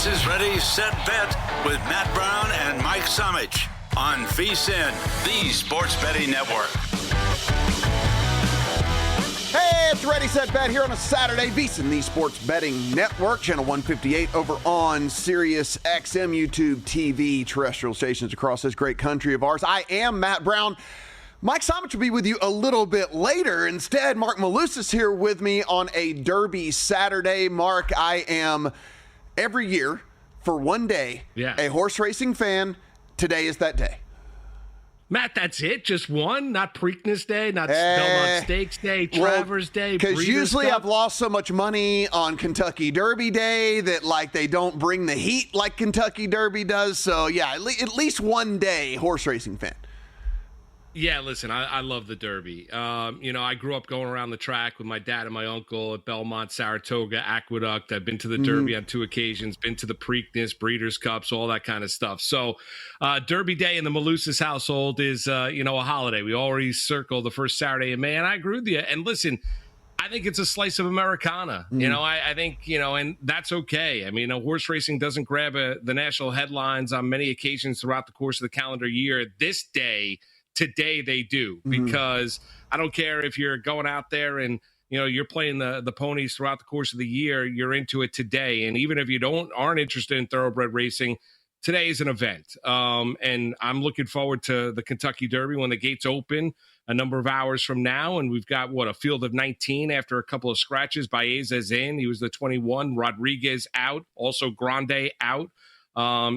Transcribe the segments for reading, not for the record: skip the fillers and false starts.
This is Ready, Set, Bet with Matt Brown and Mike Somich on VSiN, the Sports Betting Network. Hey, it's Ready, Set, Bet here on a Saturday. VSiN, the Sports Betting Network, channel 158 over on Sirius XM, YouTube TV, terrestrial stations across this great country of ours. I am Matt Brown. Mike Somich will be with you a little bit later. Instead, Marc Malusis here with me on a Derby Saturday. Mark, I am every year for one day a horse racing fan. Today is that day. Matt, that's it? Just one? Not Preakness Day, not Belmont Stakes Day, Travers Day, because usually I've lost so much money on Kentucky Derby Day that, like, they don't bring the heat like Kentucky Derby does. So, yeah, at least one day horse racing fan. Yeah, listen, I love the Derby. I grew up going around the track with my dad and my uncle at Belmont, Saratoga, Aqueduct. I've been to the Derby on 2 occasions, been to the Preakness, Breeders' Cups, all that kind of stuff. So Derby Day in the Malusis household is, a holiday. We already circle the first Saturday in May, and I agree with you. And listen, I think it's a slice of Americana. I think, and that's okay. I mean, horse racing doesn't grab the national headlines on many occasions throughout the course of the calendar year. Today they do, because I don't care if you're going out there and, you're playing the ponies throughout the course of the year, you're into it today. And even if you aren't interested in thoroughbred racing, today is an event. And I'm looking forward to the Kentucky Derby when the gates open a number of hours from now. And we've got, a field of 19 after a couple of scratches. Baeza's in. He was the 21. Rodriguez out. Also Grande out.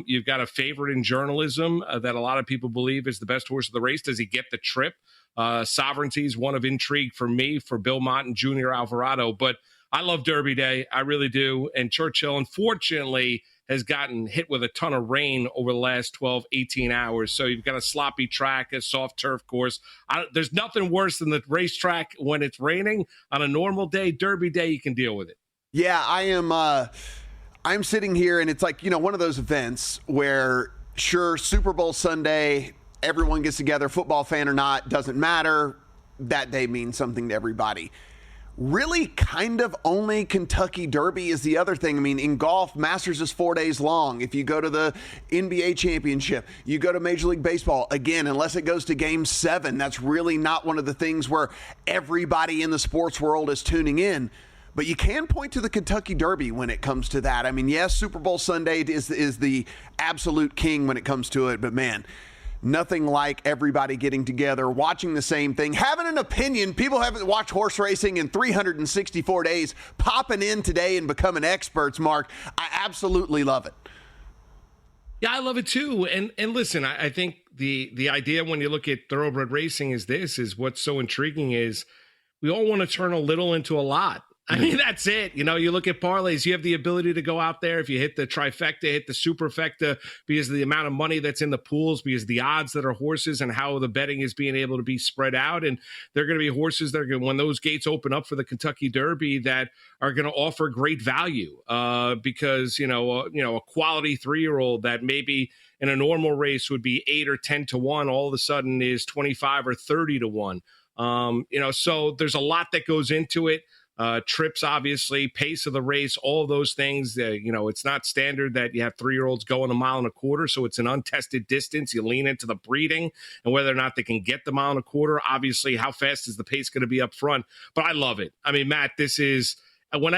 You've got a favorite in journalism that a lot of people believe is the best horse of the race. Does he get the trip? Sovereignty is one of intrigue for me, for Bill Mott and Junior Alvarado. But I love Derby Day. I really do. And Churchill, unfortunately, has gotten hit with a ton of rain over the last 12, 18 hours. So you've got a sloppy track, a soft turf course. There's nothing worse than the racetrack when it's raining. On a normal day, Derby Day, you can deal with it. Yeah, I'm sitting here, and it's like, one of those events where, sure, Super Bowl Sunday, everyone gets together, football fan or not, doesn't matter. That day means something to everybody. Really, kind of only Kentucky Derby is the other thing. I mean, in golf, Masters is 4 days long. If you go to the NBA championship, you go to Major League Baseball, again, unless it goes to Game 7, that's really not one of the things where everybody in the sports world is tuning in. But you can point to the Kentucky Derby when it comes to that. I mean, yes, Super Bowl Sunday is the absolute king when it comes to it. But, man, nothing like everybody getting together, watching the same thing, having an opinion. People haven't watched horse racing in 364 days, popping in today and becoming experts, Mark. I absolutely love it. Yeah, I love it too. And listen, I think the idea when you look at thoroughbred racing is what's so intriguing is we all want to turn a little into a lot. I mean, that's it. You look at parlays, you have the ability to go out there. If you hit the trifecta, hit the superfecta, because of the amount of money that's in the pools, because the odds that are horses and how the betting is being able to be spread out. And they're going to be horses that are going, when those gates open up for the Kentucky Derby, that are going to offer great value because, a quality 3-year-old that maybe in a normal race would be 8 or 10 to 1, all of a sudden is 25 or 30 to 1. So there's a lot that goes into it. Trips, obviously, pace of the race, all of those things. It's not standard that you have 3-year-olds going 1.25 miles, so it's an untested distance. You lean into the breeding and whether or not they can get the 1.25 miles. Obviously, how fast is the pace going to be up front? But I love it. I mean, Matt, this is when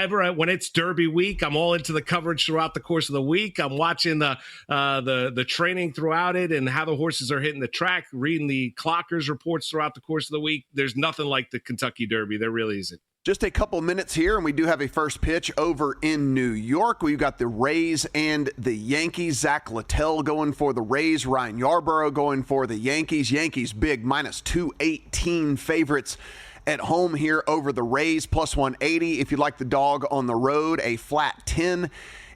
it's Derby week, I'm all into the coverage throughout the course of the week. I'm watching the training throughout it and how the horses are hitting the track, reading the clockers reports throughout the course of the week. There's nothing like the Kentucky Derby. There really isn't. Just a couple minutes here, and we do have a first pitch over in New York. We've got the Rays and the Yankees. Zach Littell going for the Rays. Ryan Yarborough going for the Yankees. Yankees big, minus 218 favorites at home here over the Rays, plus 180. If you like the dog on the road, a flat 10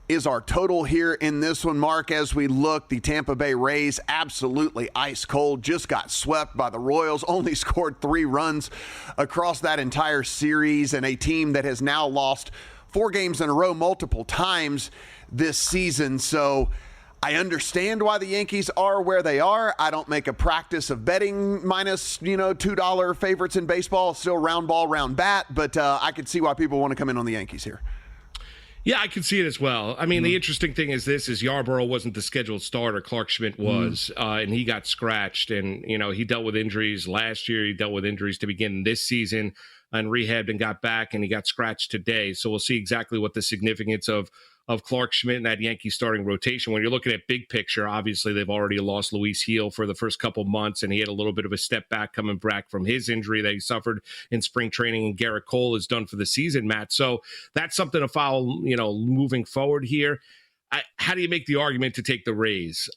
is our total here in this one, Mark. As we look, the Tampa Bay Rays absolutely ice cold, just got swept by the Royals, only scored 3 runs across that entire series, and a team that has now lost 4 games in a row multiple times this season. So I understand why the Yankees are where they are. I don't make a practice of betting minus, $2 favorites in baseball. Still round ball, round bat, but I could see why people want to come in on the Yankees here. Yeah, I can see it as well. I mean, the interesting thing is Yarborough wasn't the scheduled starter. Clark Schmidt was, and he got scratched. And, he dealt with injuries last year. He dealt with injuries to begin this season and rehabbed and got back, and he got scratched today. So we'll see exactly what the significance of Clark Schmidt and that Yankee starting rotation. When you're looking at big picture, obviously they've already lost Luis Heel for the first couple months, and he had a little bit of a step back coming back from his injury that he suffered in spring training, and Garrett Cole is done for the season, Matt. So that's something to follow, moving forward here. How do you make the argument to take the Rays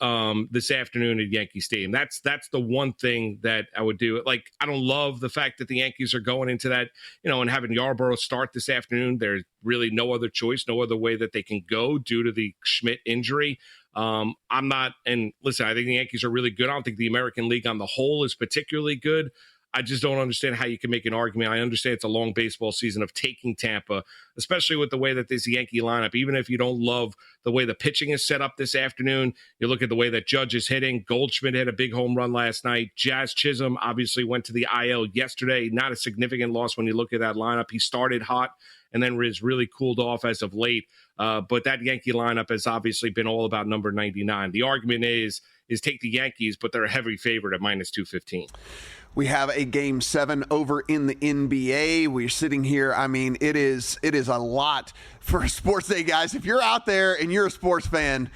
this afternoon at Yankee Stadium? That's the one thing that I would do. Like, I don't love the fact that the Yankees are going into that, and having Yarborough start this afternoon. There's really no other choice, no other way that they can go due to the Schmidt injury. I'm not, and listen, I think the Yankees are really good. I don't think the American League on the whole is particularly good. I just don't understand how you can make an argument. I understand it's a long baseball season of taking Tampa, especially with the way that this Yankee lineup, even if you don't love the way the pitching is set up this afternoon, you look at the way that Judge is hitting. Goldschmidt had a big home run last night. Jazz Chisholm obviously went to the IL yesterday. Not a significant loss when you look at that lineup. He started hot and then has really cooled off as of late. But that Yankee lineup has obviously been all about number 99. The argument is take the Yankees, but they're a heavy favorite at minus 215. We have a Game 7 over in the NBA. We're sitting here. I mean, it is a lot for a sports day, guys. If you're out there and you're a sports fan,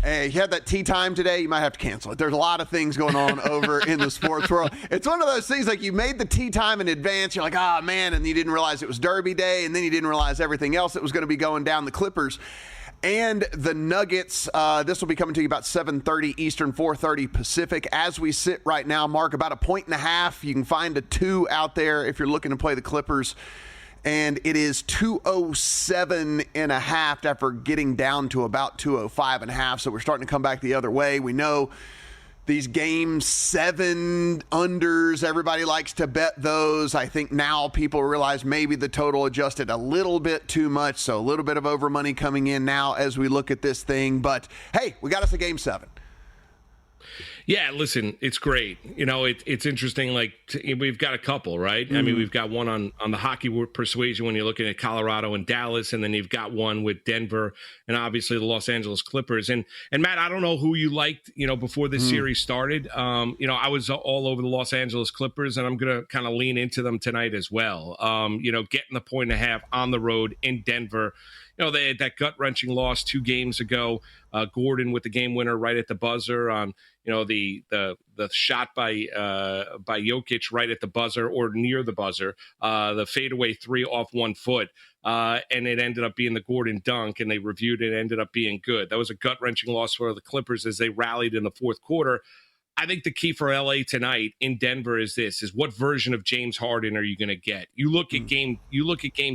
you had that tea time today, you might have to cancel it. There's a lot of things going on over in the sports world. It's one of those things like you made the tea time in advance. You're like, oh, man, and you didn't realize it was Derby Day, and then you didn't realize everything else that was going to be going down. The Clippers and the Nuggets. This will be coming to you about 7:30 Eastern, 4:30 Pacific. As we sit right now, Mark, about 1.5. You can find a 2 out there if you're looking to play the Clippers. And it is 207.5 after getting down to about 205.5. So we're starting to come back the other way. We know these Game 7 unders, everybody likes to bet those. I think now people realize maybe the total adjusted a little bit too much, so a little bit of over money coming in now as we look at this thing. But, hey, we got us a Game 7. Yeah, listen, it's great. It's interesting. Like, we've got a couple, right? I mean, we've got one on the hockey persuasion when you're looking at Colorado and Dallas, and then you've got one with Denver and obviously the Los Angeles Clippers. And Matt, I don't know who you liked, before this series started. I was all over the Los Angeles Clippers, and I'm going to kind of lean into them tonight as well. Getting the 1.5 on the road in Denver. They had that gut-wrenching loss 2 games ago. Gordon with the game winner right at the buzzer on, the shot by Jokic right at the buzzer or near the buzzer, the fadeaway 3 off 1 foot, and it ended up being the Gordon dunk, and they reviewed it, ended up being good. That was a gut-wrenching loss for the Clippers as they rallied in the fourth quarter. I think the key for LA tonight in Denver is what version of James Harden are you going to get? You look at game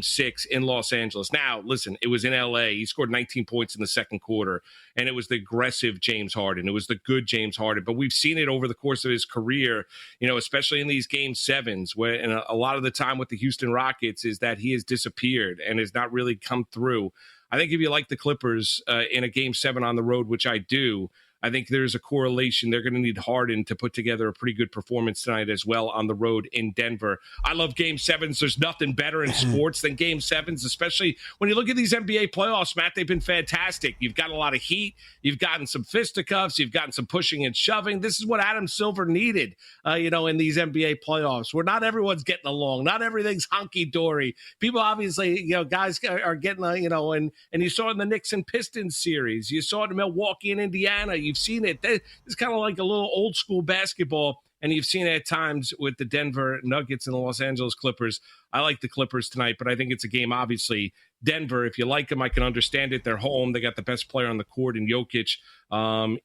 6 in Los Angeles. Now, listen, it was in LA. He scored 19 points in the second quarter, and it was the aggressive James Harden. It was the good James Harden. But we've seen it over the course of his career, especially in these Game 7s, where and a lot of the time with the Houston Rockets is that he has disappeared and has not really come through. I think if you like the Clippers in a Game 7 on the road, which I do, I think there's a correlation. They're going to need Harden to put together a pretty good performance tonight as well on the road in Denver. I love Game 7s. There's nothing better in sports than Game 7s, especially when you look at these NBA playoffs, Matt. They've been fantastic. You've got a lot of heat. You've gotten some fisticuffs. You've gotten some pushing and shoving. This is what Adam Silver needed, in these NBA playoffs, where not everyone's getting along. Not everything's hunky-dory. People obviously, guys are getting, and you saw it in the Knicks and Pistons series. You saw it in Milwaukee and Indiana. You've seen it. It's kind of like a little old school basketball, and you've seen it at times with the Denver Nuggets and the Los Angeles Clippers. I like the Clippers tonight, but I think it's a game, obviously. Denver, if you like them, I can understand it. They're home. They got the best player on the court in Jokic.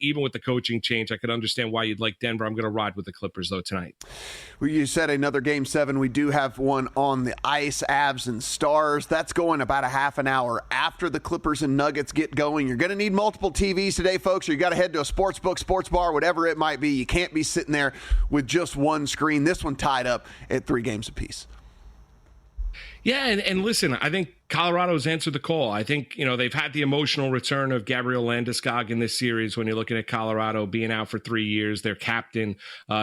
Even with the coaching change, I could understand why you'd like Denver. I'm going to ride with the Clippers, though, tonight. Well, you said another Game 7. We do have one on the ice, Avs and Stars. That's going about a half an hour after the Clippers and Nuggets get going. You're going to need multiple TVs today, folks, or you got to head to a sports book, sports bar, whatever it might be. You can't be sitting there with just one screen. This one tied up at 3 games apiece. Yeah, and listen, I think Colorado's answered the call. I think, they've had the emotional return of Gabriel Landeskog in this series when you're looking at Colorado being out for 3 years, their captain,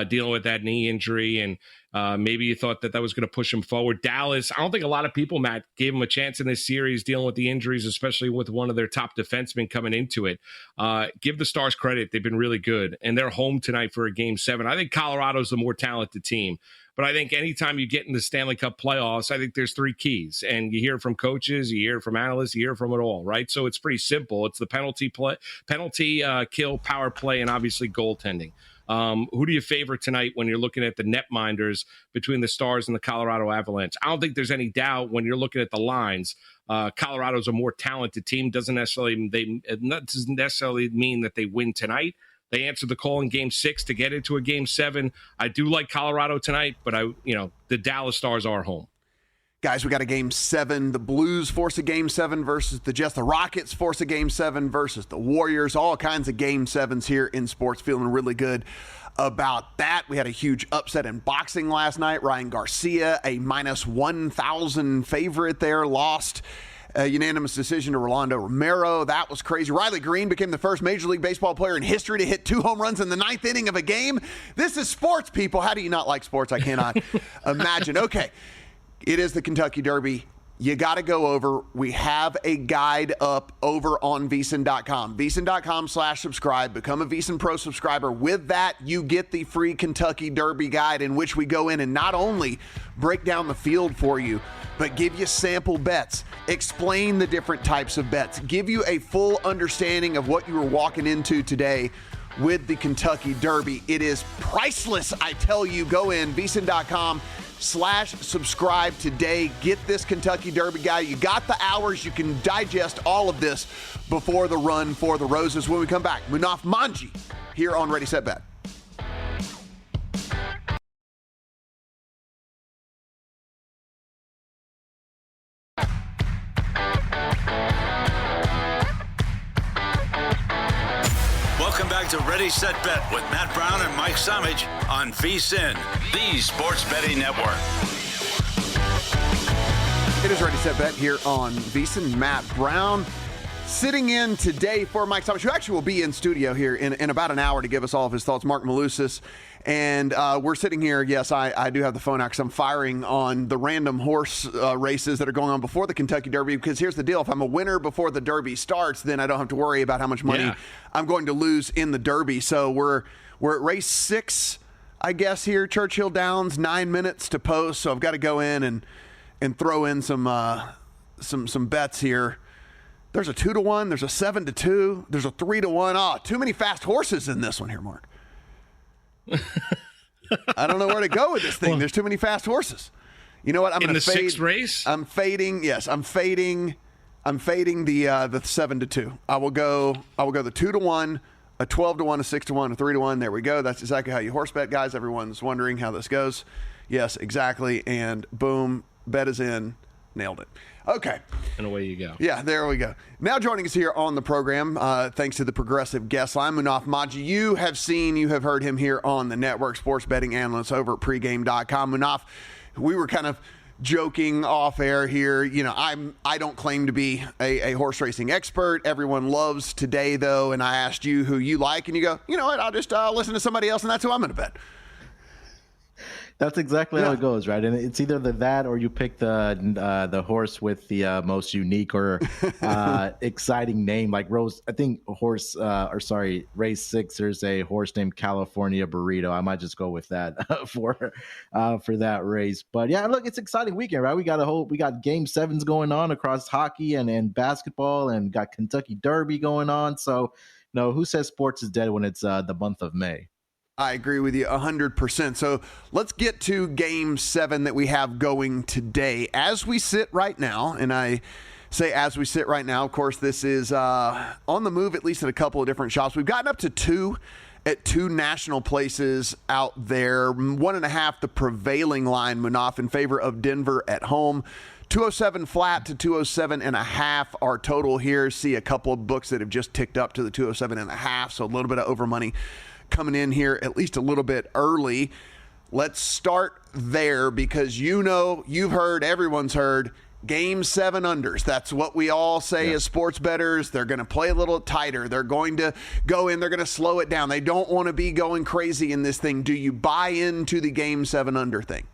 dealing with that knee injury. And Maybe you thought that was going to push them forward. Dallas, I don't think a lot of people, Matt, gave them a chance in this series dealing with the injuries, especially with one of their top defensemen coming into it. Give the Stars credit. They've been really good, and they're home tonight for a Game 7. I think Colorado's the more talented team. But I think anytime you get in the Stanley Cup playoffs, I think there's 3 keys. And you hear it from coaches, you hear it from analysts, you hear it from it all, right? So it's pretty simple. It's the penalty kill, power play, and obviously goaltending. Who do you favor tonight when you're looking at the netminders between the Stars and the Colorado Avalanche? I don't think there's any doubt when you're looking at the lines. Colorado's a more talented team. Doesn't necessarily mean that they win tonight. They answered the call in Game 6 to get into a Game 7. I do like Colorado tonight, but the Dallas Stars are home. Guys, we got a Game 7. The Blues force a Game 7 versus the Jets. The Rockets force a Game 7 versus the Warriors. All kinds of Game 7s here in sports. Feeling really good about that. We had a huge upset in boxing last night. Ryan Garcia, a minus 1,000 favorite there, lost. A unanimous decision to Rolando Romero. That was crazy. Riley Green became the first Major League Baseball player in history to hit 2 home runs in the 9th inning of a game. This is sports, people. How do you not like sports? I cannot imagine. Okay, it is the Kentucky Derby. You got to go over. We have a guide up over on VSiN.com. VSiN.com/subscribe. Become a VSiN Pro subscriber. With that, you get the free Kentucky Derby guide in which we go in and not only break down the field for you, but give you sample bets, explain the different types of bets, give you a full understanding of what you were walking into today with the Kentucky Derby. It is priceless, I tell you. Go in, VSiN.com/subscribe today. Get this Kentucky Derby guy. You got the hours. You can digest all of this before the run for the Roses. When we come back, Munaf Manji here on Ready, Set, Bet. Welcome back to Ready, Set, Bet with Matt Brown and Mike Summich on VSiN, the Sports Betting Network. It is Ready, Set, Bet here on VSiN. Matt Brown sitting in today for Mike Summich, who actually will be in studio here in about an hour to give us all of his thoughts. Marc Malusis. And we're sitting here. Yes, I do have the phone out because I'm firing on the random horse races that are going on before the Kentucky Derby. Because here's the deal. If I'm a winner before the Derby starts, then I don't have to worry about how much money I'm going to lose in the Derby. So we're at race 6, I guess, here. Churchill Downs, 9 minutes to post. So I've got to go in and throw in some bets here. There's a 2-1. There's a 7-2. There's a 3-1. Oh, too many fast horses in this one here, Mark. I don't know where to go with this thing. There's too many fast horses. You know what? I'm going to fade. In the 6th race? I'm fading. Yes, I'm fading the 7-2. I will go the 2-1, a 12-1, a 6-1, a 3-1. There we go. That's exactly how you horse bet, guys. Everyone's wondering how this goes. Yes, exactly. And boom, bet is in. Nailed it. Okay. And away you go. Yeah, there we go. Now joining us here on the program, thanks to the progressive guest line, Munaf Manji. You have heard him here on the network, Sports Betting Analyst over at pregame.com. Munaf, we were kind of joking off air here. You know, I don't claim to be a horse racing expert. Everyone loves Today, though, and I asked you who you like, and you go, you know what, I'll just listen to somebody else, and that's who I'm going to bet. That's exactly how it goes, right? And it's either that or you pick the horse with the most unique or exciting name, like Rose. I think race 6. There's a horse named California Burrito. I might just go with that for that race. But yeah, look, it's an exciting weekend, right? We got Game 7s going on across hockey and basketball, and got Kentucky Derby going on. So, who says sports is dead when it's the month of May? I agree with you 100%. So let's get to Game 7 that we have going today. As we sit right now, and I say as we sit right now, of course, this is on the move, at least at a couple of different shops. We've gotten up to 2 at 2 national places out there. 1.5, the prevailing line, Munaf, in favor of Denver at home. 207 flat to 207.5 our total here. See a couple of books that have just ticked up to the 207.5, so a little bit of over money coming in here at least a little bit early. Let's start there because you've heard, everyone's heard, Game 7 unders. That's what we all say as sports bettors. They're going to play a little tighter. They're going to go in. They're going to slow it down. They don't want to be going crazy in this thing. Do you buy into the Game 7 under thing?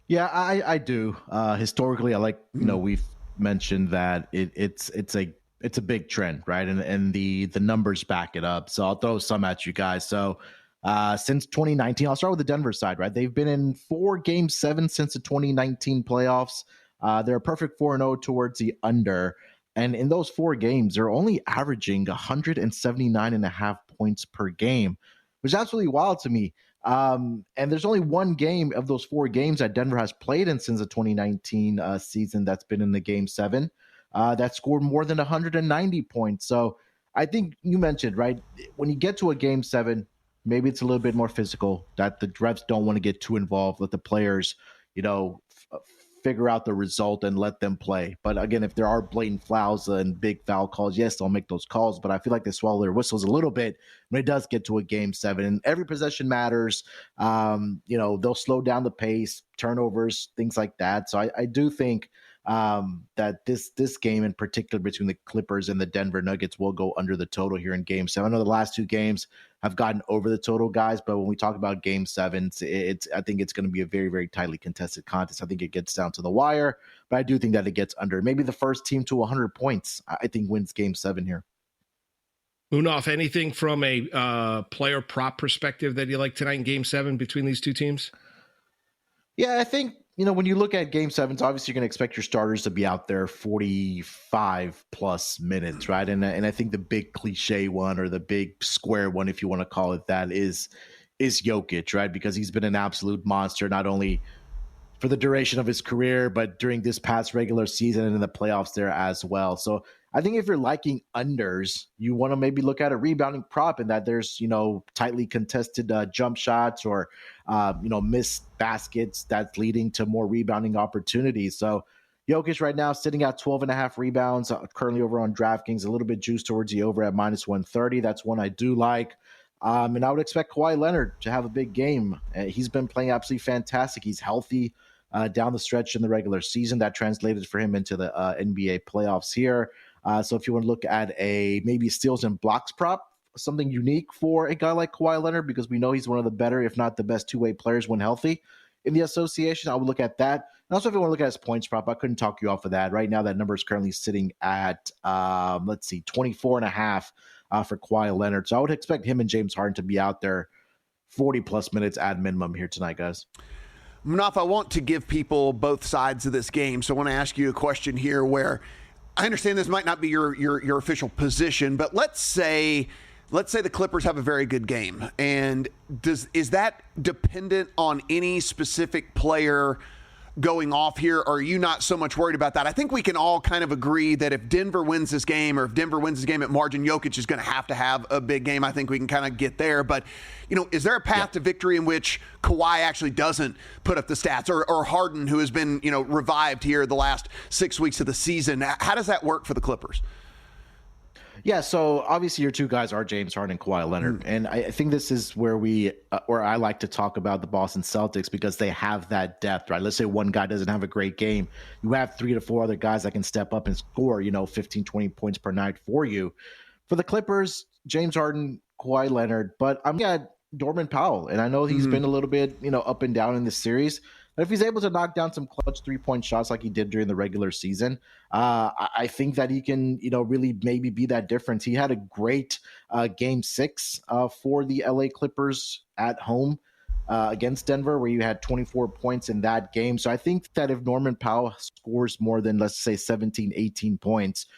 Yeah, I do. Historically, I like, we've mentioned that it's a big trend, right? And the numbers back it up. So I'll throw some at you guys. So since 2019, I'll start with the Denver side, right? They've been in 4 Game 7 since the 2019 playoffs. They're a perfect 4-0 towards the under. And in those 4 games, they're only averaging 179.5 points per game, which is absolutely wild to me. And there's only 1 game of those 4 games that Denver has played in since the 2019 season that's been in the Game 7 that scored more than 190 points. So I think you mentioned, right, when you get to a Game 7, maybe it's a little bit more physical, that the refs don't want to get too involved, let the players, figure out the result and let them play. But again, if there are blatant fouls and big foul calls, yes, they'll make those calls. But I feel like they swallow their whistles a little bit when it does get to a Game 7. And every possession matters. They'll slow down the pace, turnovers, things like that. So I do think that this game in particular between the Clippers and the Denver Nuggets will go under the total here in Game 7. I know the last 2 games have gotten over the total, guys, but when we talk about Game 7, I think it's going to be a very, very tightly contested contest. I think it gets down to the wire, but I do think that it gets under. Maybe the first team to 100 points, I think, wins Game 7 here. Munaf, anything from a player prop perspective that you like tonight in Game 7 between these 2 teams? Yeah, I think, when you look at Game 7s, obviously you're going to expect your starters to be out there 45 plus minutes, right? And I think the big cliche one, or the big square one, if you want to call it that, is Jokic, right? Because he's been an absolute monster, not only for the duration of his career, but during this past regular season and in the playoffs there as well. So I think if you're liking unders, you want to maybe look at a rebounding prop in that there's, tightly contested jump shots or, missed baskets that's leading to more rebounding opportunities. So Jokic right now sitting at 12.5 rebounds, currently over on DraftKings, a little bit juiced towards the over at -130. That's one I do like. And I would expect Kawhi Leonard to have a big game. He's been playing absolutely fantastic. He's healthy down the stretch in the regular season. That translated for him into the NBA playoffs here. So if you want to look at a maybe steals and blocks prop, something unique for a guy like Kawhi Leonard, because we know he's one of the better, if not the best, two-way players when healthy in the association, I would look at that. And also, if you want to look at his points prop, I couldn't talk you off of that. Right now, that number is currently sitting at, 24.5 for Kawhi Leonard. So I would expect him and James Harden to be out there 40-plus minutes at minimum here tonight, guys. Munaf, I want to give people both sides of this game. So I want to ask you a question here where I understand this might not be your official position, but let's say the Clippers have a very good game. And is that dependent on any specific player going off here, or are you not so much worried about that? I think we can all kind of agree that if Denver wins this game, or if Denver wins this game at margin, Jokic is going to have a big game. I think we can kind of get there. But, is there a path to victory in which Kawhi actually doesn't put up the stats, or Harden, who has been, revived here the last 6 weeks of the season? How does that work for the Clippers? Yeah, so obviously your two guys are James Harden and Kawhi Leonard. And I think this is where where I like to talk about the Boston Celtics, because they have that depth, right? Let's say one guy doesn't have a great game. You have 3 to 4 other guys that can step up and score, 15, 20 points per night for you. For the Clippers, James Harden, Kawhi Leonard, but I'm at Norman Powell. And I know he's been a little bit, up and down in this series. But if he's able to knock down some clutch 3-point shots like he did during the regular season, I think that he can, really maybe be that difference. He had a great game 6 for the LA Clippers at home against Denver, where you had 24 points in that game. So I think that if Norman Powell scores more than, let's say, 17, 18 points,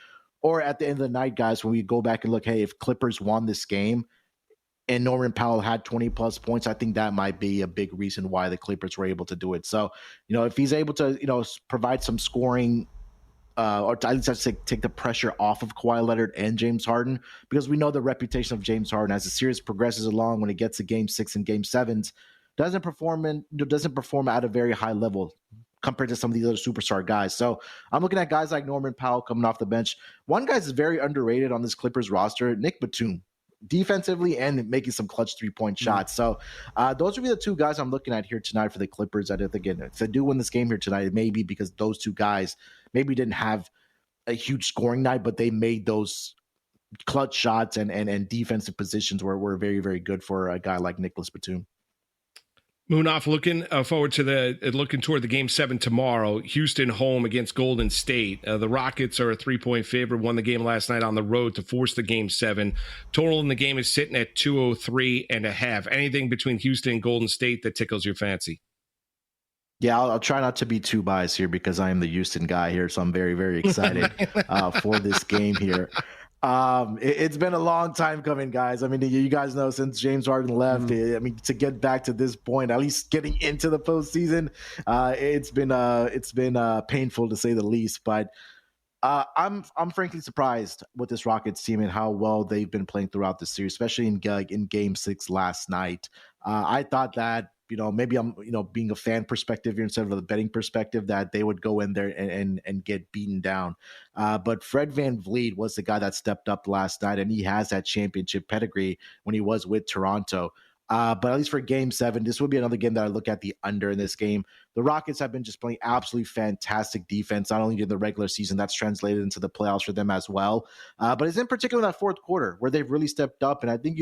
or at the end of the night, guys, when we go back and look, hey, if Clippers won this game, and Norman Powell had 20-plus points, I think that might be a big reason why the Clippers were able to do it. So, if he's able to, provide some scoring, or at least I'd say take the pressure off of Kawhi Leonard and James Harden, because we know the reputation of James Harden as the series progresses along, when it gets to Game 6 and Game 7s, doesn't perform at a very high level compared to some of these other superstar guys. So I'm looking at guys like Norman Powell coming off the bench. One guy is very underrated on this Clippers roster, Nick Batum. defensively and making some clutch 3-point shots. So those would be the two guys I'm looking at here tonight for the Clippers. Again, if they do win this game here tonight, it may be because those two guys maybe didn't have a huge scoring night, but they made those clutch shots and defensive positions were very, very good for a guy like Nicholas Batum. Munaf, looking forward to looking toward the game 7 tomorrow. Houston home against Golden State. The Rockets are a 3-point favorite. Won the game last night on the road to force the game 7. Total in the game is sitting at 203.5. Anything between Houston and Golden State that tickles your fancy? Yeah, I'll try not to be too biased here because I am the Houston guy here, so I'm very, very excited for this game here. It's been a long time coming, guys. I mean, you guys know since James Harden left, I mean, to get back to this point, at least getting into the postseason, it's been painful to say the least. But I'm frankly surprised with this Rockets team and how well they've been playing throughout the series, especially in Game 6 last night. I thought that, maybe I'm, being a fan perspective here instead of a betting perspective, that they would go in there and get beaten down. But Fred VanVleet was the guy that stepped up last night, and he has that championship pedigree when he was with Toronto. But at least for Game 7, this would be another game that I look at the under in this game. The Rockets have been just playing absolutely fantastic defense, not only in the regular season, that's translated into the playoffs for them as well. But it's in particular that fourth quarter where they've really stepped up. And I think,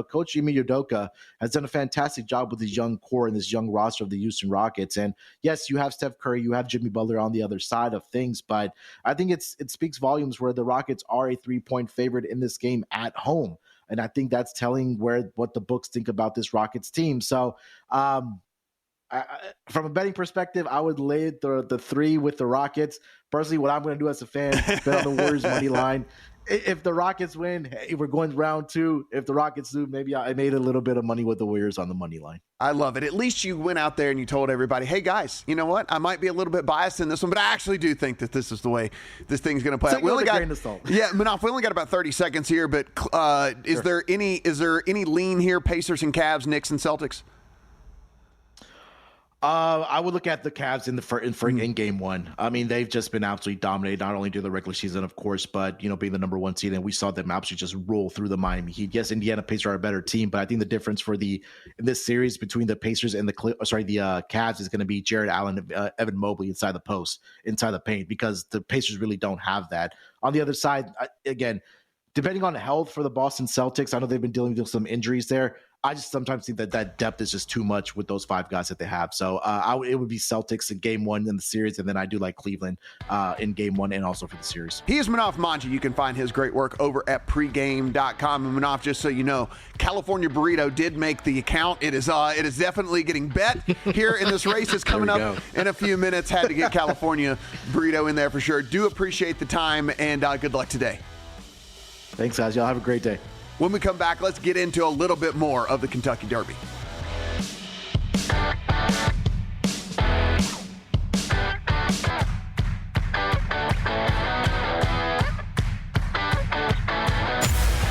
Coach Ime Udoka has done a fantastic job with his young core and this young roster of the Houston Rockets. And yes, you have Steph Curry, you have Jimmy Butler on the other side of things, but I think it speaks volumes where the Rockets are a 3-point favorite in this game at home. And I think that's telling what the books think about this Rockets team. So from a betting perspective, I would lay the 3 with the Rockets. Personally, what I'm going to do as a fan, bet on the Warriors money line. If the Rockets win, hey, we're going round 2. If the Rockets lose, maybe I made a little bit of money with the Warriors on the money line. I love it. At least you went out there and you told everybody, hey, guys, you know what? I might be a little bit biased in this one, but I actually do think that this is the way this thing's going to play out. We only got, Munaf, we only got about 30 seconds here, but is there any lean here, Pacers and Cavs, Knicks and Celtics? I would look at the Cavs in Game 1. I mean, they've just been absolutely dominated, not only during the regular season, of course, but, being the number 1 seed, and we saw them absolutely just roll through the Miami Heat. Yes, Indiana Pacers are a better team, but I think the difference in this series between the Pacers and the Cavs is going to be Jared Allen, Evan Mobley inside the paint, because the Pacers really don't have that. On the other side, again, depending on health for the Boston Celtics, I know they've been dealing with some injuries there. I just sometimes think that depth is just too much with those 5 guys that they have. So it would be Celtics in Game 1 in the series, and then I do like Cleveland in Game 1 and also for the series. He is Munaf Manji. You can find his great work over at pregame.com. And Munaf, just so you know, California Burrito did make the account. It is definitely getting bet here in this race. It's coming up in a few minutes. Had to get California Burrito in there for sure. Do appreciate the time, and good luck today. Thanks, guys. Y'all have a great day. When we come back, let's get into a little bit more of the Kentucky Derby.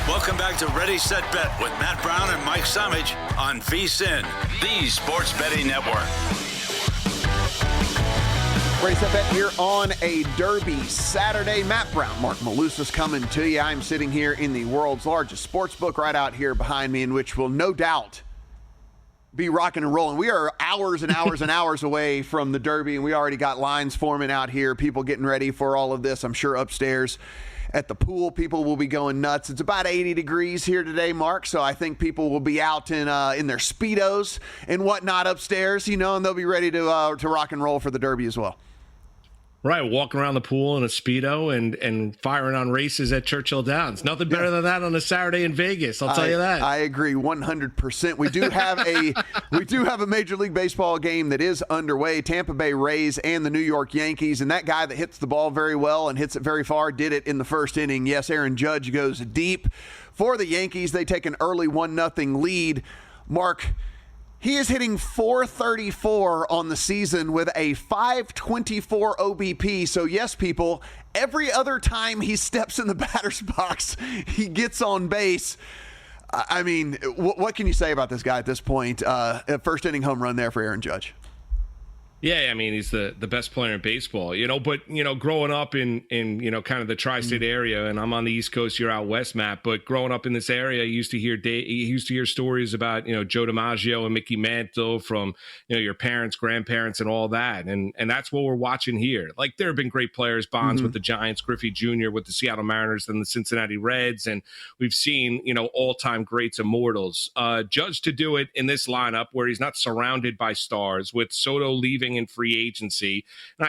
Welcome back to Ready, Set, Bet with Matt Brown and Mike Samage on VSiN, the Sports Betting Network. Ready, Set, Bet here on a Derby Saturday. Matt Brown, Marc Malusis coming to you. I'm sitting here in the world's largest sports book right out here behind me, in which will no doubt be rocking and rolling. We are hours and hours and hours away from the Derby, and we already got lines forming out here, people getting ready for all of this. I'm sure upstairs at the pool, people will be going nuts. It's about 80 degrees here today, Mark, so I think people will be out in their Speedos and whatnot upstairs, and they'll be ready to rock and roll for the Derby as well. Right, walking around the pool in a Speedo and firing on races at Churchill Downs. Nothing better than that on a Saturday in Vegas, I'll tell you that. I agree 100%. We do have a Major League Baseball game that is underway, Tampa Bay Rays and the New York Yankees, and that guy that hits the ball very well and hits it very far did it in the first inning. Yes, Aaron Judge goes deep for the Yankees. They take an early 1-0 lead. Mark, he is hitting .434 on the season with a .524 OBP. So, yes, people, every other time he steps in the batter's box, he gets on base. I mean, what can you say about this guy at this point? A first inning home run there for Aaron Judge. Yeah, I mean, he's the best player in baseball, but, growing up in kind of the tri-state area, and I'm on the East Coast, you're out west, Matt, but growing up in this area, you used to hear stories about, Joe DiMaggio and Mickey Mantle from, your parents, grandparents, and all that. And that's what we're watching here. Like, there have been great players, Bonds with the Giants, Griffey Jr. with the Seattle Mariners, and the Cincinnati Reds. And we've seen, all-time greats, immortals. Judge to do it in this lineup where he's not surrounded by stars, with Soto leaving in free agency. And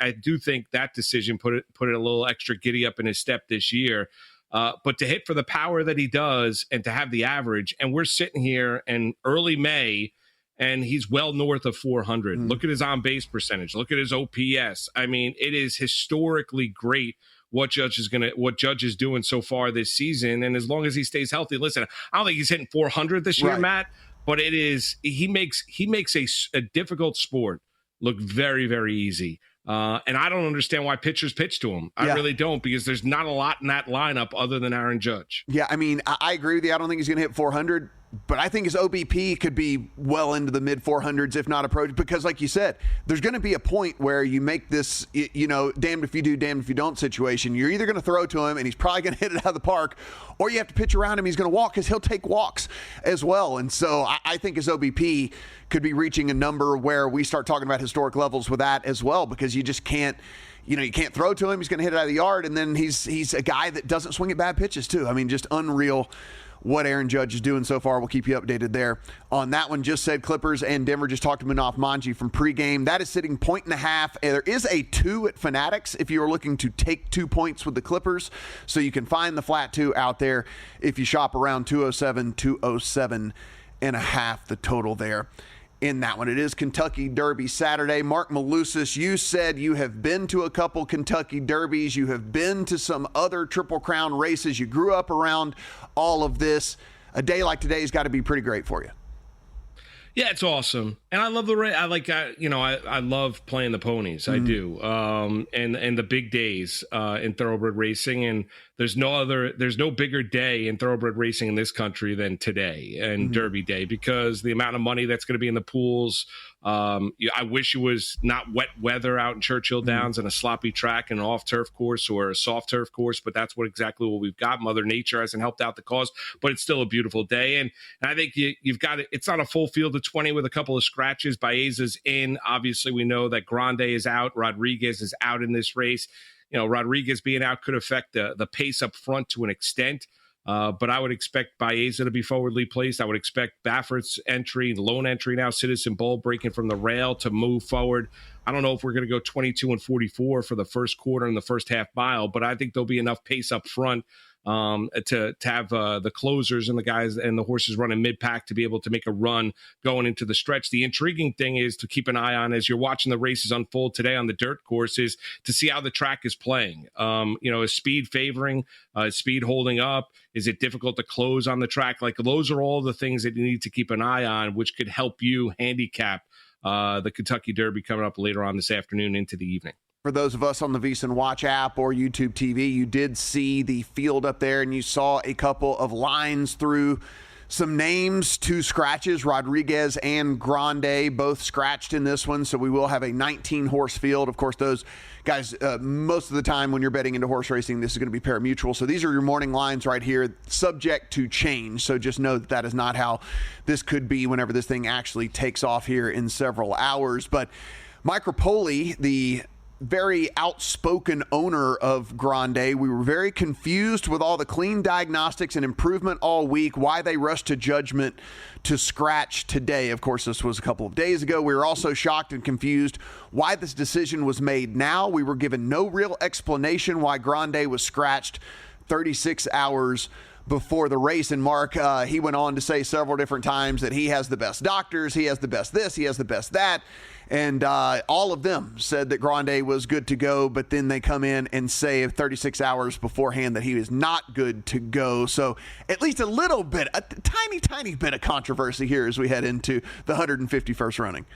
I do think that decision put it a little extra giddy up in his step this year. But to hit for the power that he does and to have the average, and we're sitting here in early May, and he's well north of 400. Look at his on-base percentage. Look at his OPS. I mean, it is historically great what Judge is doing so far this season. And as long as he stays healthy, listen, I don't think he's hitting 400 this year, Matt, but he makes a difficult sport look very, very easy. And I don't understand why pitchers pitch to him. I really don't, because there's not a lot in that lineup other than Aaron Judge. Yeah, I mean, I agree with you. I don't think he's going to hit 400, but I think his OBP could be well into the mid 400s, if not approach, because like you said, there's going to be a point where you make this, damned if you do, damned if you don't situation. You're either going to throw to him and he's probably going to hit it out of the park, or you have to pitch around him. He's going to walk, because he'll take walks as well. And so I think his OBP could be reaching a number where we start talking about historic levels with that as well, because you just can't, you can't throw to him. He's going to hit it out of the yard. And then he's a guy that doesn't swing at bad pitches too. I mean, just unreal what Aaron Judge is doing so far. We'll keep you updated there on that one. Just said Clippers and Denver. Just talked to Munaf Manji from pregame. That is sitting 1.5. There is a 2 at Fanatics if you are looking to take 2 points with the Clippers. So you can find the flat 2 out there if you shop around 207.5 the total there. In that one, it is Kentucky Derby Saturday. Marc Malusis, you said you have been to a couple Kentucky Derbies. You have been to some other Triple Crown races. You grew up around all of this. A day like today has got to be pretty great for you. Yeah, it's awesome, and I love the race. I love playing the ponies. I do, and the big days in thoroughbred racing. And there's no bigger day in thoroughbred racing in this country than today and Derby Day, because the amount of money that's going to be in the pools. I wish it was not wet weather out in Churchill Downs and a sloppy track and an off-turf course or a soft turf course, but that's exactly what we've got. Mother Nature hasn't helped out the cause, but it's still a beautiful day. And I think you've got it. It's not a full field of 20 with a couple of scratches. Baeza's in. Obviously, we know that Grande is out. Rodriguez is out in this race. Rodriguez being out could affect the pace up front to an extent. But I would expect Baeza to be forwardly placed. I would expect Baffert's entry, lone entry now, Citizen Bowl breaking from the rail to move forward. I don't know if we're going to go 22 and 44 for the first quarter and the first half mile, but I think there'll be enough pace up front to have the closers and the guys and the horses running mid-pack to be able to make a run going into the stretch. The intriguing thing is to keep an eye on as you're watching the races unfold today on the dirt courses to see how the track is playing. Is speed favoring? Is speed holding up? Is it difficult to close on the track? Like, those are all the things that you need to keep an eye on, which could help you handicap the Kentucky Derby coming up later on this afternoon into the evening. For those of us on the VSiN Watch app or YouTube TV, you did see the field up there, and you saw a couple of lines through some names, 2 scratches. Rodriguez and Grande both scratched in this one, so we will have a 19-horse field. Of course, those guys, most of the time when you're betting into horse racing, this is going to be pari-mutuel. So these are your morning lines right here, subject to change. So just know that is not how this could be whenever this thing actually takes off here in several hours. But Mike Rapoli, the very outspoken owner of Grande, we were very confused with all the clean diagnostics and improvement all week, why they rushed to judgment to scratch today. Of course, this was a couple of days ago. We were also shocked and confused why this decision was made now. We were given no real explanation why Grande was scratched 36 hours before the race. And Mark, he went on to say several different times that he has the best doctors, he has the best this, he has the best that. And all of them said that Grande was good to go, but then they come in and say 36 hours beforehand that he is not good to go. So at least a little bit, a tiny bit of controversy here as we head into the 151st running.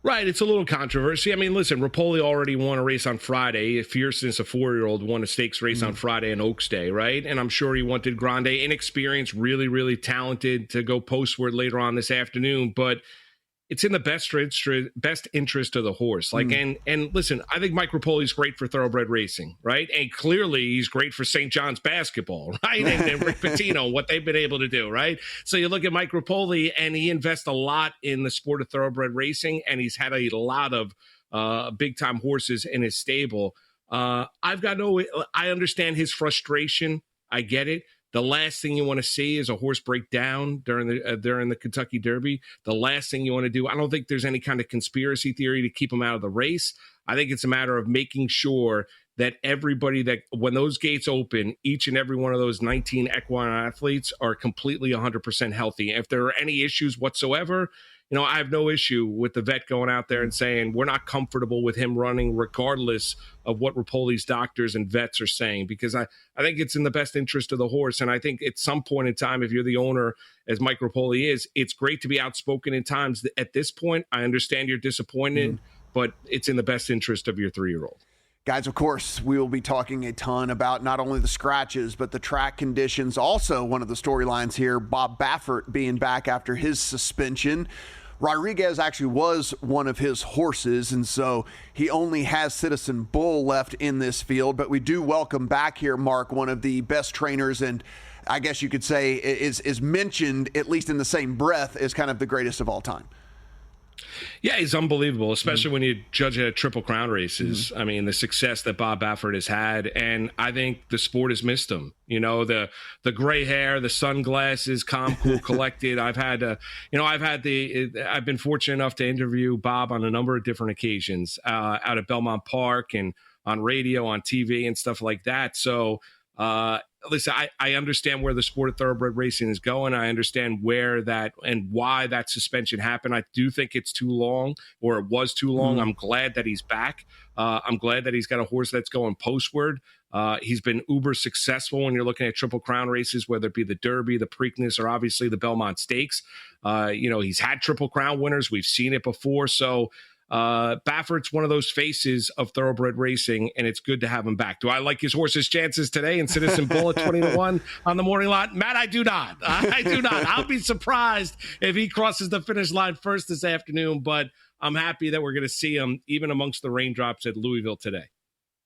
Right, it's a little controversy. I mean, listen, Rapoli already won a race on Friday. Fierceness, a 4-year-old, won a stakes race on Friday in Oaks Day, right? And I'm sure he wanted Grande, inexperienced, really, really talented, to go postward later on this afternoon. But it's in the best interest of the horse. Like, and listen, I think Mike Rapoli's great for thoroughbred racing, right? And clearly he's great for St. John's basketball, right? And Rick Pitino, what they've been able to do, right? So you look at Mike Rapoli, and he invests a lot in the sport of thoroughbred racing, and he's had a lot of big time horses in his stable. I understand his frustration. I get it. The last thing you want to see is a horse break down during the Kentucky Derby. The last thing you want to do, I don't think there's any kind of conspiracy theory to keep him out of the race. I think it's a matter of making sure that everybody that when those gates open, each and every one of those 19 equine athletes are completely 100% healthy. If there are any issues whatsoever, I have no issue with the vet going out there and saying we're not comfortable with him running regardless of what Rapoli's doctors and vets are saying, because I think it's in the best interest of the horse. And I think at some point in time, if you're the owner, as Mike Rapoli is, it's great to be outspoken in times. At this point, I understand you're disappointed, but it's in the best interest of your 3-year-old. Guys, of course, we will be talking a ton about not only the scratches, but the track conditions. Also, one of the storylines here, Bob Baffert being back after his suspension. Rodriguez actually was one of his horses, and so he only has Citizen Bull left in this field. But we do welcome back here, Mark, one of the best trainers, and I guess you could say is mentioned, at least in the same breath, as kind of the greatest of all time. Yeah, he's unbelievable, especially when you judge it at Triple Crown races. I mean, the success that Bob Baffert has had, and I think the sport has missed him. The gray hair, the sunglasses, calm, cool, collected. I've been fortunate enough to interview Bob on a number of different occasions out at Belmont Park and on radio, on TV, and stuff like that. So, listen, I understand where the sport of thoroughbred racing is going. I understand where that and why that suspension happened. I do think it's too long, or it was too long. I'm glad that he's back. I'm glad that he's got a horse that's going postward. He's been uber successful when you're looking at Triple Crown races, whether it be the Derby, the Preakness, or obviously the Belmont Stakes. He's had Triple Crown winners. We've seen it before. So Baffert's one of those faces of thoroughbred racing, and it's good to have him back. Do I like his horse's chances today in Citizen Bull at 20-1 on the morning lot? Matt, I do not. I do not. I'll be surprised if he crosses the finish line first this afternoon, but I'm happy that we're going to see him even amongst the raindrops at Louisville today.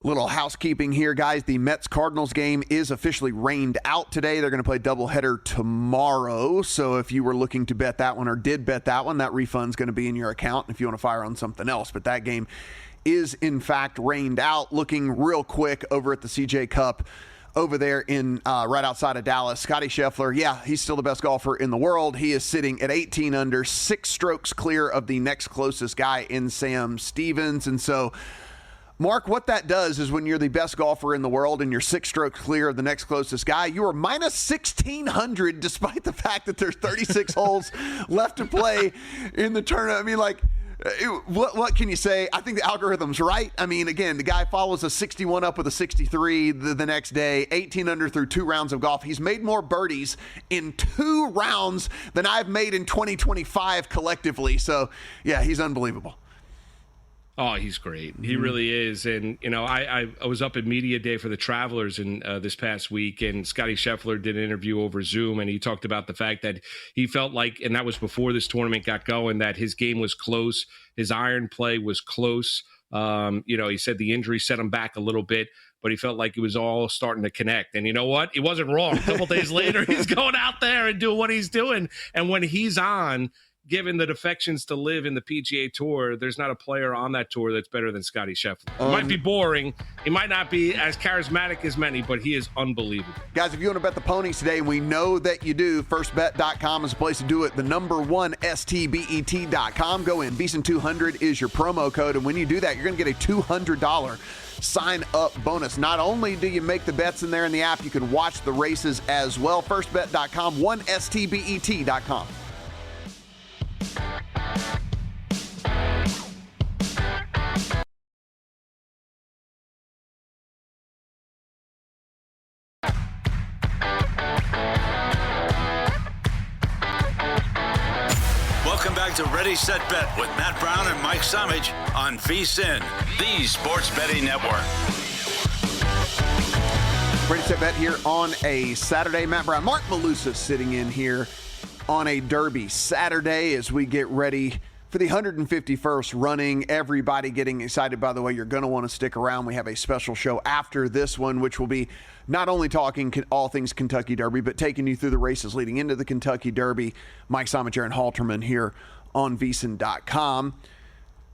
Little housekeeping here, guys. The Mets-Cardinals game is officially rained out today. They're going to play doubleheader tomorrow. So if you were looking to bet that one or did bet that one, that refund's going to be in your account if you want to fire on something else. But that game is, in fact, rained out. Looking real quick over at the CJ Cup over there in right outside of Dallas. Scotty Scheffler, yeah, he's still the best golfer in the world. He is sitting at 18 under, 6 strokes clear of the next closest guy in Sam Stevens. And so, Mark, what that does is when you're the best golfer in the world and you're 6 strokes clear of the next closest guy, you are minus 1,600 despite the fact that there's 36 holes left to play in the tournament. I mean, like, what can you say? I think the algorithm's right. I mean, again, the guy follows a 61 up with a 63 the next day, 18 under through 2 rounds of golf. He's made more birdies in 2 rounds than I've made in 2025 collectively. So, yeah, he's unbelievable. Oh, he's great. He really is. And, I was up at Media Day for the Travelers in this past week, and Scotty Scheffler did an interview over Zoom, and he talked about the fact that he felt like, and that was before this tournament got going, that his game was close. His iron play was close. He said the injury set him back a little bit, but he felt like it was all starting to connect. And you know what? He wasn't wrong. A couple days later, he's going out there and doing what he's doing. And when he's on, given the defections to live in the PGA Tour, there's not a player on that tour that's better than Scotty Scheffler. He might be boring. He might not be as charismatic as many, but he is unbelievable. Guys, if you want to bet the ponies today, and we know that you do, firstbet.com is the place to do it. The number one, STBET.com. Go in. VEASAN200 is your promo code, and when you do that, you're going to get a $200 sign-up bonus. Not only do you make the bets in there in the app, you can watch the races as well. Firstbet.com, 1STBET.com. Welcome back to Ready, Set, Bet with Matt Brown and Mike Samich on VSiN, the Sports Betting Network. Ready, Set, Bet here on a Saturday. Matt Brown, Marc Malusis sitting in here on a Derby Saturday as we get ready for the 151st running. Everybody getting excited. By the way, you're going to want to stick around. We have a special show after this one, which will be not only talking all things Kentucky Derby, but taking you through the races leading into the Kentucky Derby. Mike Somich, Aaron Halterman here on VSiN.com.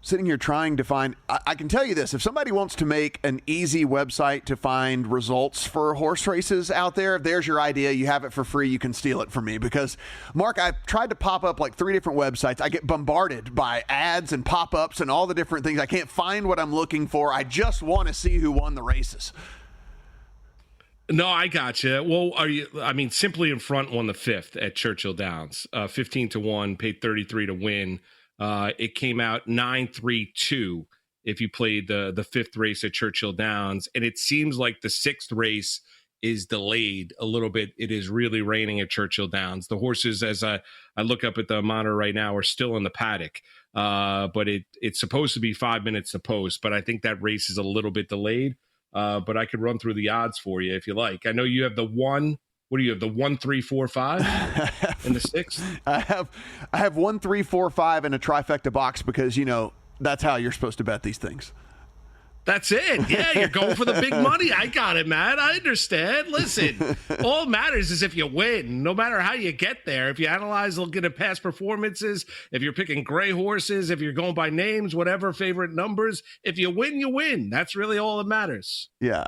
Sitting here trying to find, I can tell you this, if somebody wants to make an easy website to find results for horse races out there, if there's your idea, you have it for free, you can steal it from me. Because, Mark, I've tried to pop up like 3 different websites. I get bombarded by ads and pop-ups and all the different things. I can't find what I'm looking for. I just want to see who won the races. No, I got you. Well, Simply in Front won the 5th at Churchill Downs, 15-1, paid 33 to win. It came out 9-3-2 if you played the 5th race at Churchill Downs. And it seems like the 6th race is delayed a little bit. It is really raining at Churchill Downs. The horses, as I look up at the monitor right now, are still in the paddock. But it's supposed to be 5 minutes to post. But I think that race is a little bit delayed. But I could run through the odds for you if you like. I know you have the one. What do you have? The 1, 3, 4, 5 in the 6th? I have 1, 3, 4, 5 in a trifecta box because, that's how you're supposed to bet these things. That's it. Yeah, you're going for the big money. I got it, man. I understand. Listen, all matters is if you win, no matter how you get there. If you analyze looking at past performances, if you're picking gray horses, if you're going by names, whatever, favorite numbers, if you win, you win. That's really all that matters. Yeah,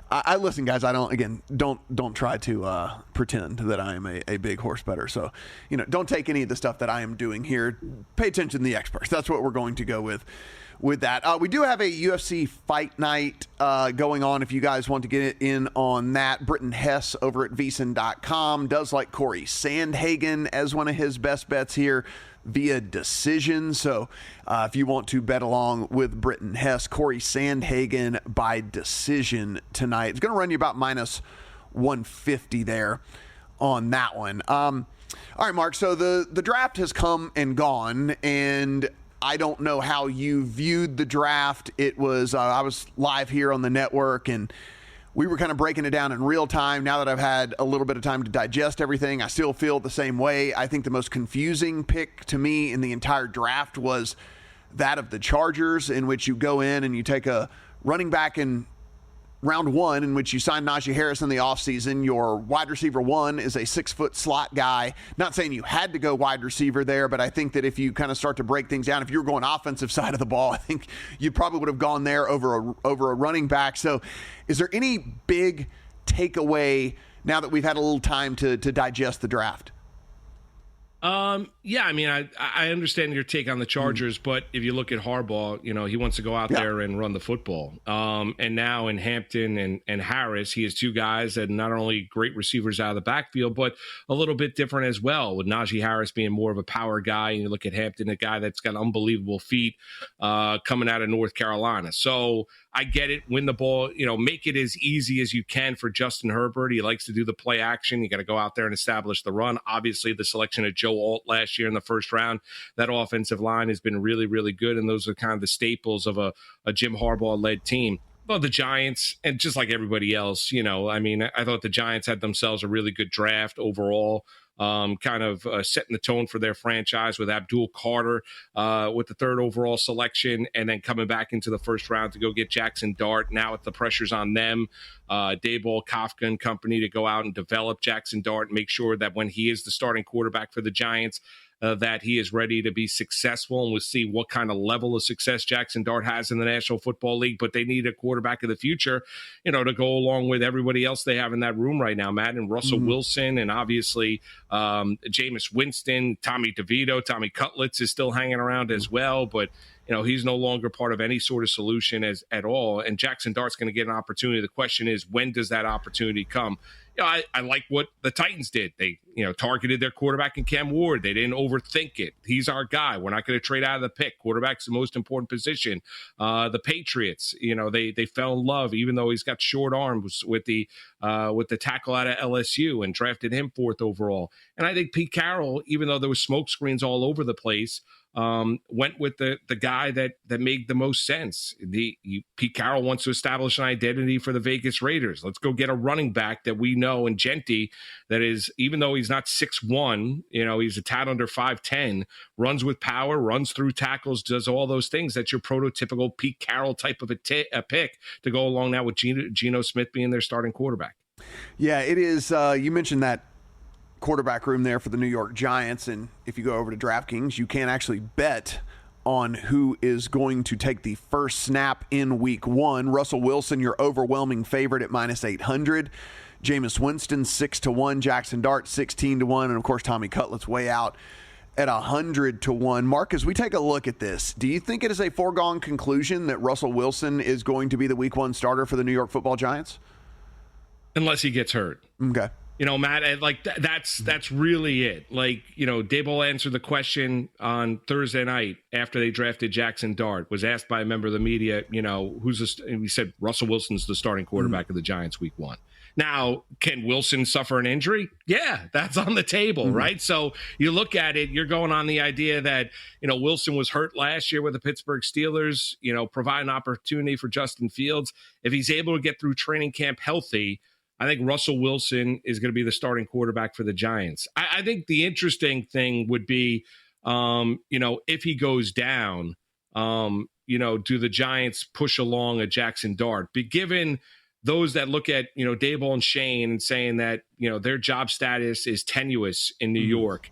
I listen, guys. I don't try to pretend that I am a big horse bettor. So, don't take any of the stuff that I am doing here. Pay attention to the experts. That's what we're going to go with that. We do have a UFC fight night going on if you guys want to get in on that. Britton Hess over at VSiN.com does like Corey Sandhagen as one of his best bets here via decision. So if you want to bet along with Britton Hess, Corey Sandhagen by decision tonight. It's going to run you about minus 150 there on that one. All right, Mark. So the draft has come and gone, and I don't know how you viewed the draft. It was I was live here on the network, and we were kind of breaking it down in real time. Now that I've had a little bit of time to digest everything, I still feel the same way. I think the most confusing pick to me in the entire draft was that of the Chargers, in which you go in and you take a running back in round 1, in which you sign Najee Harris in the offseason. Your wide receiver 1 is a 6-foot slot guy. Not saying you had to go wide receiver there, but I think that if you kind of start to break things down, if you were going offensive side of the ball, I think you probably would have gone there over a running back. So is there any big takeaway now that we've had a little time to digest the draft? Yeah, I understand your take on the Chargers, but if you look at Harbaugh, he wants to go out there and run the football. And now in Hampton and Harris, he has 2 guys that not only great receivers out of the backfield, but a little bit different as well, with Najee Harris being more of a power guy. And you look at Hampton, a guy that's got unbelievable feet, coming out of North Carolina. So I get it. Win the ball, make it as easy as you can for Justin Herbert. He likes to do the play action. You got to go out there and establish the run. Obviously, the selection of Joe Alt last year in the first round, that offensive line has been really, really good. And those are kind of the staples of a Jim Harbaugh-led team. Well, the Giants, and just like everybody else, I thought the Giants had themselves a really good draft overall. Kind of setting the tone for their franchise with Abdul Carter with the 3rd overall selection, and then coming back into the first round to go get Jackson Dart. Now the pressure's on them, Daboll, Kafka and company, to go out and develop Jackson Dart and make sure that when he is the starting quarterback for the Giants, that he is ready to be successful, and we'll see what kind of level of success Jackson Dart has in the National Football League. But they need a quarterback of the future, to go along with everybody else they have in that room right now, Matt, and Russell Wilson, and obviously Jameis Winston, Tommy DeVito, Tommy Cutlets is still hanging around as well, but he's no longer part of any sort of solution at all. And Jackson Dart's going to get an opportunity. The question is, when does that opportunity come? I like what the Titans did. They, targeted their quarterback in Cam Ward. They didn't overthink it. He's our guy. We're not going to trade out of the pick. Quarterback's the most important position. The Patriots, they fell in love, even though he's got short arms, with the tackle out of LSU, and drafted him 4th overall. And I think Pete Carroll, even though there was smoke screens all over the place, went with the guy that made the most sense. Pete Carroll wants to establish an identity for the Vegas Raiders. Let's go get a running back that we know in Genti that is, even though he's not 6'1", he's a tad under 5'10", runs with power, runs through tackles, does all those things. That's your prototypical Pete Carroll type of a pick to go along now with Geno Smith being their starting quarterback. Yeah, it is. You mentioned that quarterback room there for the New York Giants, and if you go over to DraftKings, you can actually bet on who is going to take the first snap in week 1. Russell Wilson, your overwhelming favorite at -800. Jameis Winston 6-1, Jackson Dart 16-1, and of course Tommy Cutlett's way out at 100-1. Mark, as we take a look at this, do you think it is a foregone conclusion that Russell Wilson is going to be the week 1 starter for the New York Football Giants? Unless he gets hurt. Okay. Matt, like that's really it. Like, Daboll answered the question on Thursday night after they drafted Jackson Dart, was asked by a member of the media, and he said Russell Wilson's the starting quarterback of the Giants week 1. Now, can Wilson suffer an injury? Yeah, that's on the table, right? So you look at it, you're going on the idea that, Wilson was hurt last year with the Pittsburgh Steelers, provide an opportunity for Justin Fields. If he's able to get through training camp healthy, I think Russell Wilson is going to be the starting quarterback for the Giants. I think the interesting thing would be, if he goes down, do the Giants push along a Jackson Dart? But given those that look at, Daboll and Shane and saying that, their job status is tenuous in New York,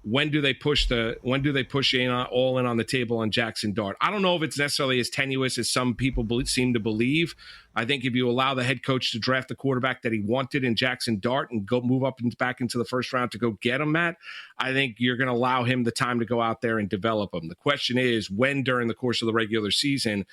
when do they push all in on the table on Jackson Dart? I don't know if it's necessarily as tenuous as some people seem to believe. I think if you allow the head coach to draft the quarterback that he wanted in Jackson Dart and go move up and back into the first round to go get him, Matt, I think you're going to allow him the time to go out there and develop him. The question is, when during the course of the regular season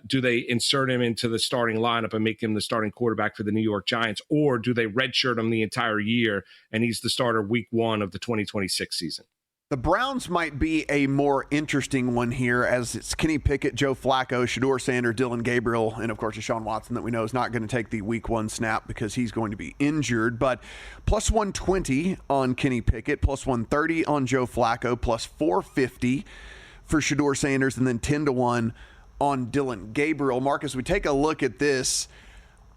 do they insert him into the starting lineup and make him the starting quarterback for the New York Giants, or do they redshirt him the entire year and he's the starter week 1 of the 2026 season? The Browns might be a more interesting one here, as it's Kenny Pickett, Joe Flacco, Shedeur Sanders, Dylan Gabriel, and of course Deshaun Watson that we know is not going to take the week 1 snap because he's going to be injured. But plus 120 on Kenny Pickett, plus 130 on Joe Flacco, plus 450 for Shedeur Sanders, and then 10-1 on Dylan Gabriel. Marcus, we take a look at this.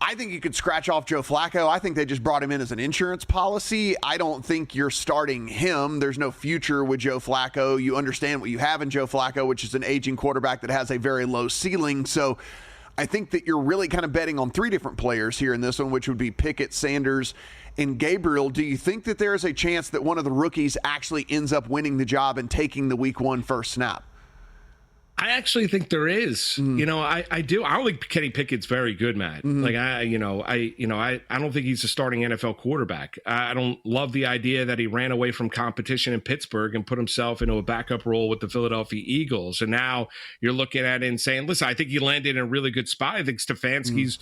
I think you could scratch off Joe Flacco. I think they just brought him in as an insurance policy. I don't think you're starting him. There's no future with Joe Flacco. You understand what you have in Joe Flacco, which is an aging quarterback that has a very low ceiling. So I think that you're really kind of betting on 3 different players here in this one, which would be Pickett, Sanders, and Gabriel. Do you think that there is a chance that one of the rookies actually ends up winning the job and taking the week 1 first snap? I actually think there is. I do. I don't think Kenny Pickett's very good, Matt. Like I don't think he's a starting NFL quarterback. I don't love the idea that he ran away from competition in Pittsburgh and put himself into a backup role with the Philadelphia Eagles. And now you're looking at it and saying, listen, I think he landed in a really good spot. I think Stefanski's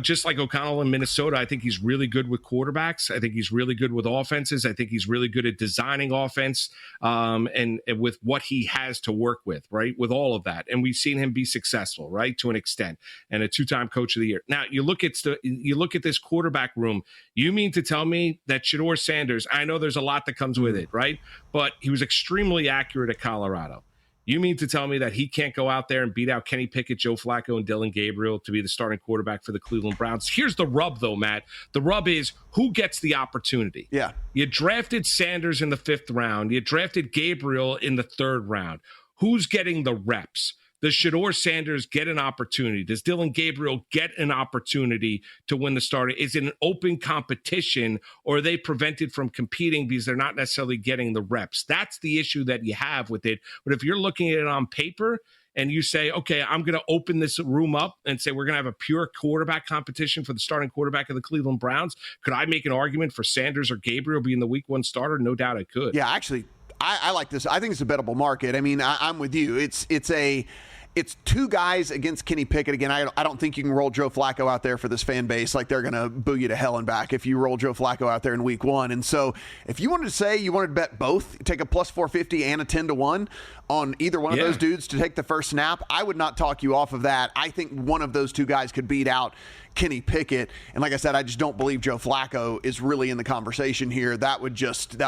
just like O'Connell in Minnesota, I think he's really good with quarterbacks. I think he's really good with offenses. I think he's really good at designing offense and with what he has to work with, right, with all of that. And we've seen him be successful, right, to an extent, and a 2-time coach of the year. Now, you look at this quarterback room. You mean to tell me that Shedeur Sanders, I know there's a lot that comes with it, right, but he was extremely accurate at Colorado. You mean to tell me that he can't go out there and beat out Kenny Pickett, Joe Flacco, and Dylan Gabriel to be the starting quarterback for the Cleveland Browns? Here's the rub, though, Matt. The rub is who gets the opportunity. Yeah. You drafted Sanders in the 5th round. You drafted Gabriel in the 3rd round. Who's getting the reps? Does Shedeur Sanders get an opportunity? Does Dylan Gabriel get an opportunity to win the starter? Is it an open competition, or are they prevented from competing because they're not necessarily getting the reps? That's the issue that you have with it. But if you're looking at it on paper and you say, okay, I'm going to open this room up and say we're going to have a pure quarterback competition for the starting quarterback of the Cleveland Browns, could I make an argument for Sanders or Gabriel being the week 1 starter? No doubt I could. Yeah, actually, I like this. I think it's a bettable market. I mean, I'm with you. It's 2 guys against Kenny Pickett. Again, I don't think you can roll Joe Flacco out there for this fan base. Like, they're going to boo you to hell and back if you roll Joe Flacco out there in week 1. And so if you wanted to say you wanted to bet both, take a plus 450 and a 10-1 on either one of those dudes to take the first snap, I would not talk you off of that. I think one of those 2 guys could beat out Kenny Pickett. And like I said, I just don't believe Joe Flacco is really in the conversation here. That would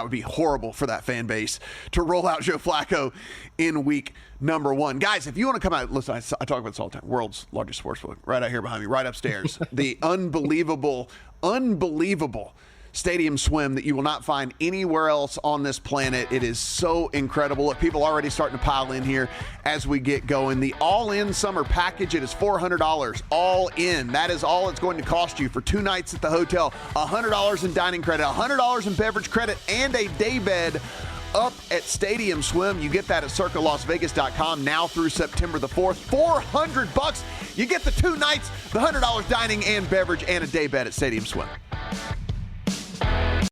be horrible for that fan base to roll out Joe Flacco in week number 1. Guys, if you want to come out, listen, I talk about this all the time. World's largest sportsbook, right out here behind me, right upstairs. The unbelievable Stadium Swim that you will not find anywhere else on this planet. It is so incredible. People already starting to pile in here as we get going. The all-in summer package, it is $400 all in. That is all it's going to cost you for 2 nights at the hotel, $100 in dining credit, $100 in beverage credit, and a day bed up at Stadium Swim. You get that at circalasvegas.com now through September the 4th. $400. You get the 2 nights, the $100 dining and beverage, and a day bed at Stadium Swim.